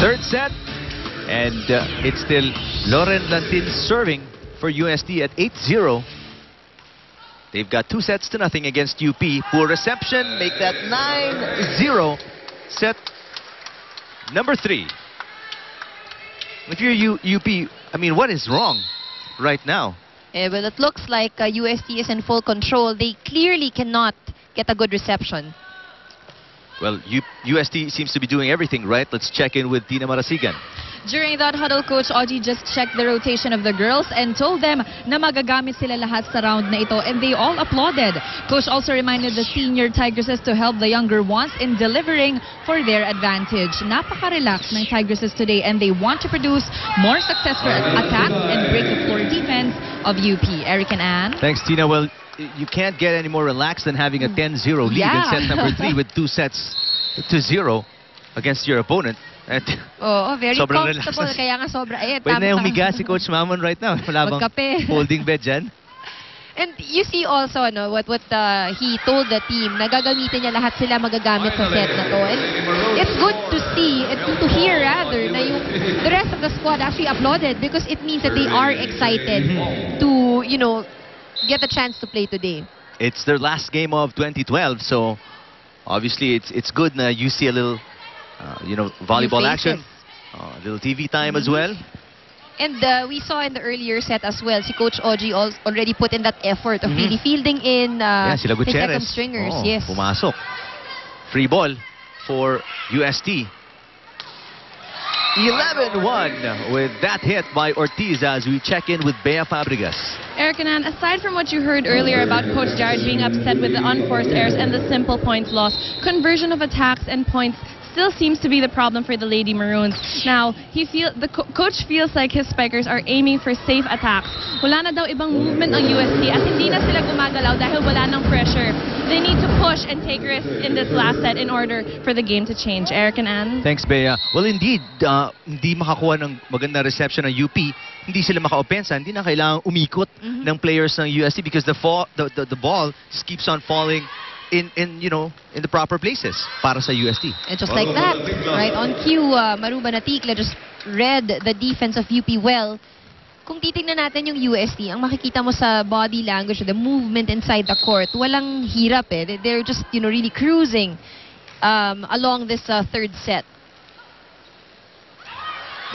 third set. And it's still Loren Lantin serving for UST at 8-0. They've got 2-0 against UP. Poor reception, make that 9-0. Set number 3. If you're UP, I mean, what is wrong right now? Well, it looks like UST is in full control. They clearly cannot get a good reception. Well, UST seems to be doing everything right. Let's check in with Tina Marasigan. During that huddle, Coach Ogie just checked the rotation of the girls and told them na magagamit sila lahat sa round na ito, and they all applauded. Coach also reminded the senior Tigresses to help the younger ones in delivering for their advantage. Napaka-relax ng Tigresses today, and they want to produce more successful attacks and break the floor defense of UP. Eric and Ann. Thanks, Tina. Well, you can't get any more relaxed than having a 10-0 lead in set number 3 with 2-0 against your opponent. Very comfortable. Kaya nga sobra. Pwede na humiga si Coach Mamon right now. Wala bang holding bed dyan? And you see also what he told the team na gagamitin niya lahat sila magagamit sa set na to. And it's good to see, to hear rather, na yung the rest of the squad actually applauded because it means that they are excited to, get a chance to play today. It's their last game of 2012, so obviously it's good na you see a little volleyball action, a little TV time as well. And we saw in the earlier set as well, si Coach Ogie already put in that effort of really fielding in sila his second Gutierrez. stringers. Yes. Pumasok. Free ball for UST. 11-1 with that hit by Ortiz as we check in with Bea Fabregas. Eric and Ann, aside from what you heard earlier about Coach Jared being upset with the unforced errors and the simple points loss, conversion of attacks and points still seems to be the problem for the Lady Maroons. Now, coach feels like his spikers are aiming for safe attacks. Wala na daw ibang movement ng UST at hindi na sila gumagalaw dahil wala ng pressure. They need to push and take risks in this last set in order for the game to change. Eric and Ann? Thanks, Bea. Well, indeed, hindi makakuha ng maganda reception ng UP. Hindi sila maka-opensa. Hindi na kailangang umikot ng players ng UST because the ball just keeps on falling in the proper places para sa UST. And just like that, right on cue, Maruba Natikla just read the defense of UP well. Kung titingnan natin yung UST, ang makikita mo sa body language, the movement inside the court, walang hirap eh. They're just, really cruising along this third set.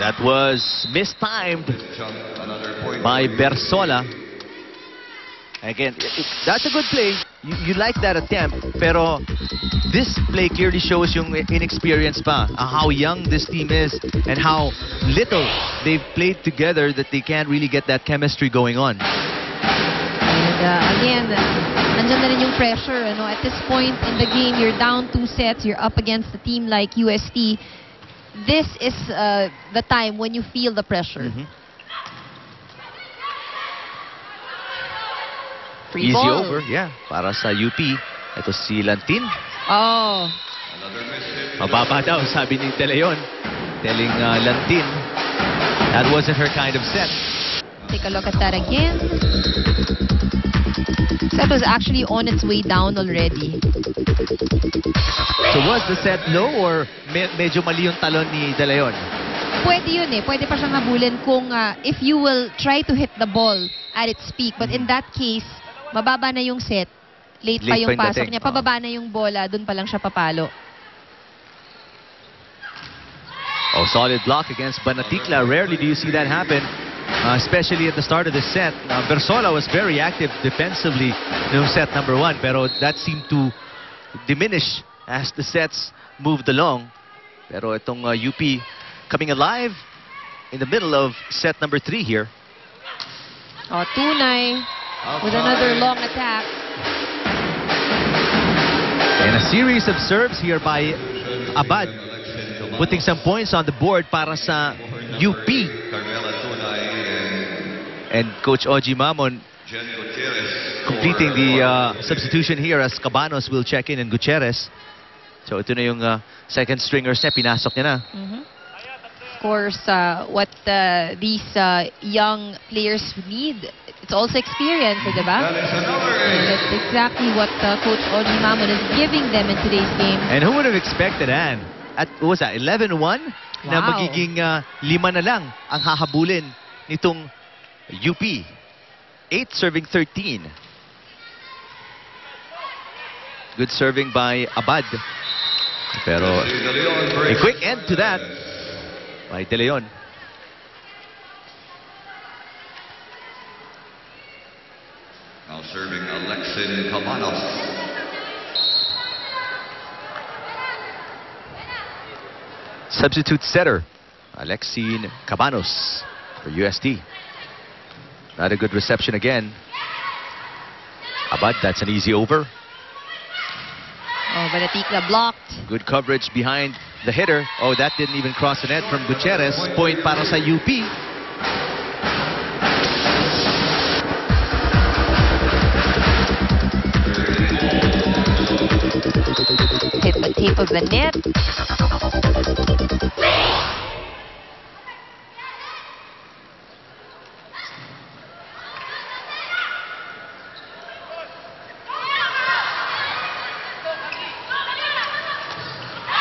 That was mistimed by Bersola. Again, that's a good play. You like that attempt, pero this play clearly shows yung inexperience pa, how young this team is and how little they've played together that they can't really get that chemistry going on. And again, nandyan na rin yung pressure. At this point in the game, you're down 2 sets, you're up against a team like UST. This is the time when you feel the pressure. Free Easy ball. over, para sa UP. Ito si Lantin. Oh. Mababa daw, sabi ni De Leon. Telling Lantin that wasn't her kind of set. Take a look at that again. Set was actually on its way down already. So was the set low or medyo mali yung talon ni De Leon? Pwede yun eh. Pwede pa siyang habulin kung if you will try to hit the ball at its peak. But in that case, mababa na yung set. Late pa yung pasok niya. Pababa na yung bola. Dun pa lang siya papalo. Oh, solid block against Banatikla. Rarely do you see that happen, especially at the start of the set. Bersola was very active defensively in set number 1, pero that seemed to diminish as the sets moved along. Pero itong UP coming alive in the middle of set number 3 here. Oh, Tunay with another long attack. And a series of serves here by Abad, putting some points on the board para sa UP. And Coach Ogie Mamon completing the substitution here as Cabanos will check in and Gutierrez. So ito na yung second stringers niya, pinasok niya na. Of course, what these young players need, it's also experience, diba? That's exactly what Coach Ogie Mamon is giving them in today's game. And who would have expected, Ann? What was that, 11-1? na Wow. magiging 5 na lang ang hahabulin nitong UP. 8 serving 13. Good serving by Abad. Pero a quick end to that by De Leon. Now serving Alexin Cabanos. Substitute setter, Alexin Cabanos for UST. Not a good reception again. Abad, that's an easy over. Oh, Banatikla blocked. Good coverage behind the hitter. Oh, that didn't even cross the net from Gutierrez. Point para sa UP. Hit the tape of the net.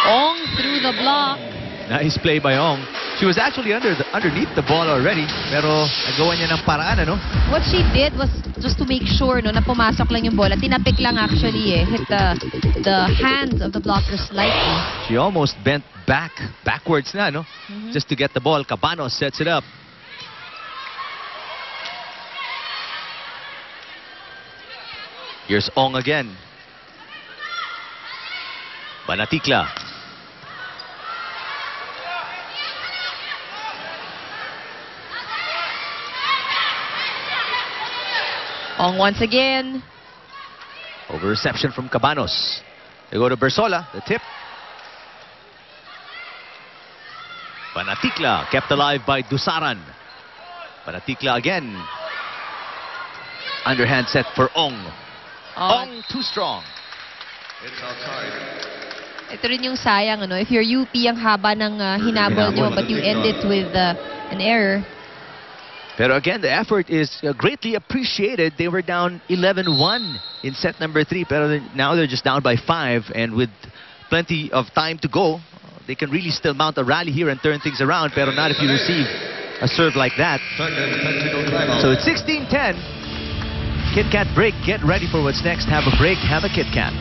Ong through the block. Nice play by Ong. She was actually underneath the ball already, pero nagawa niya ng paraan, ano? What she did was just to make sure na pumasok lang yung bola. Tinapik lang actually eh. Hit the hands of the blocker slightly. She almost bent backwards na, no? Just to get the ball. Cabanos sets it up. Here's Ong again. Banatikla. Ong once again. Over reception from Cabanos. They go to Bersola, the tip. Banatikla kept alive by Dusaran. Banatikla again. Underhand set for Ong. Ong too strong. It's outside. Ito rin yung sayang, ano? If you're UP, ang haba ng hinabol nyo, but you end it with an error. Pero again, the effort is greatly appreciated. They were down 11-1 in set number 3, pero now they're just down by 5, and with plenty of time to go, they can really still mount a rally here and turn things around, pero not if you receive a serve like that. Second technical timeout. So it's 16-10. Kit Kat break. Get ready for what's next. Have a break. Have a Kit Kat.